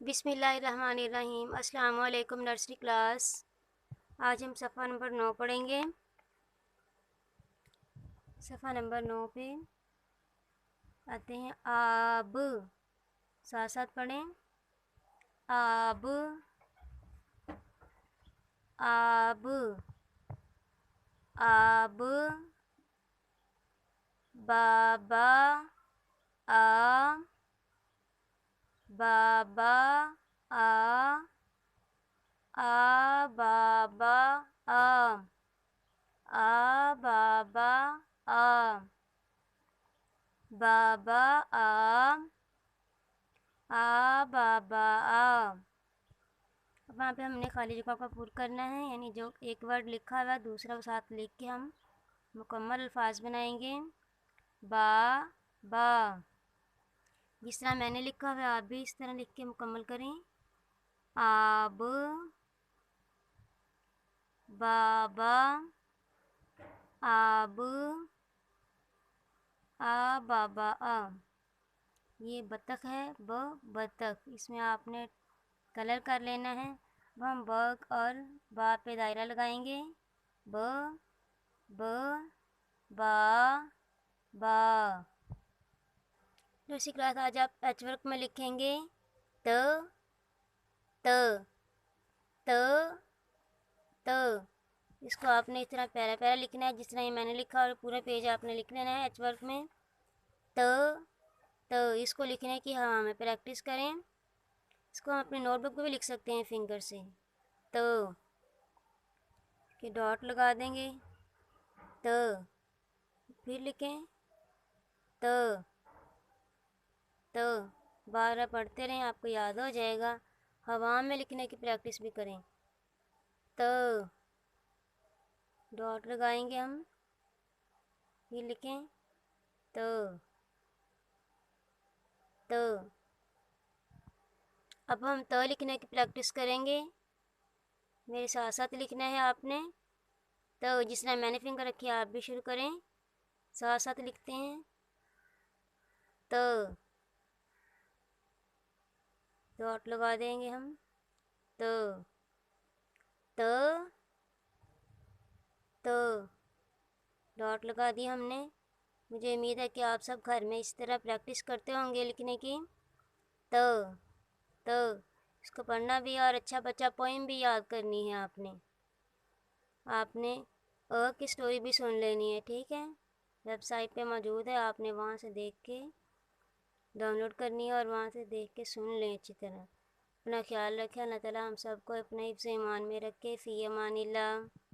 बिस्मिल्लाहिर्रहमानिर्रहीम। अस्सलाम वालेकुम नर्सरी क्लास। आज हम सफ़ा नंबर 9 पढ़ेंगे। सफ़ा नंबर 9 पे आते हैं आब। साथ साथ पढ़ें। आब, आब, आब, बाबा, आ, बाबा, बाबा, बाबा, बाबा, बाबा, अब वहाँ पे हमने खाली जगह का पूरा करना है, यानी जो एक वर्ड लिखा हुआ है दूसरा साथ लिख के हम मुकम्मल अल्फाज बनाएंगे। बा, बा, जिस तरह मैंने लिखा हुआ है आप भी इस तरह लिख के मुकम्मल करें। आब, बाबा, आब, बाबा, ये बतख है, बतख। इसमें आपने कलर कर लेना है। अब हम ब और बा पे दायरा लगाएंगे। ब, ब, बा, बा। दूसरी क्लास आज आप पैच वर्क में लिखेंगे त, त, त, त। इसको आपने इस तरह पैरा पैरा लिखना है, जिस तरह ये मैंने लिखा, और पूरा पेज आपने लिख लेना है एच वर्क में। त, त। इसको लिखने की हवा में प्रैक्टिस करें। इसको हम अपनी नोटबुक पे भी लिख सकते हैं फिंगर से। त के डॉट लगा देंगे। त, फिर लिखें त, त। बार बार पढ़ते रहें, आपको याद हो जाएगा। हवा में लिखने की प्रैक्टिस भी करें। त, डॉट लगाएंगे हम, फिर लिखें त, त। अब हम त लिखने की प्रैक्टिस करेंगे। मेरे साथ साथ लिखना है आपने। त जिस तरह मैंने फिंगर रखी है आप भी शुरू करें। साथ साथ लिखते हैं त, डॉट लगा देंगे हम। त, त, त, डॉट लगा दिया हमने। मुझे उम्मीद है कि आप सब घर में इस तरह प्रैक्टिस करते होंगे लिखने की। त, त। इसको पढ़ना भी और अच्छा बच्चा पोइम भी याद करनी है आपने। आपने अ की स्टोरी भी सुन लेनी है, ठीक है। वेबसाइट पे मौजूद है, आपने वहाँ से देख के डाउनलोड करनी है और वहाँ से देख के सुन लें अच्छी तरह। अपना ख्याल रखें। अल्लाह ताला हम सबको अपने हिफ्ज़ ईमान में रखे। फ़ी अमानिल्लाह।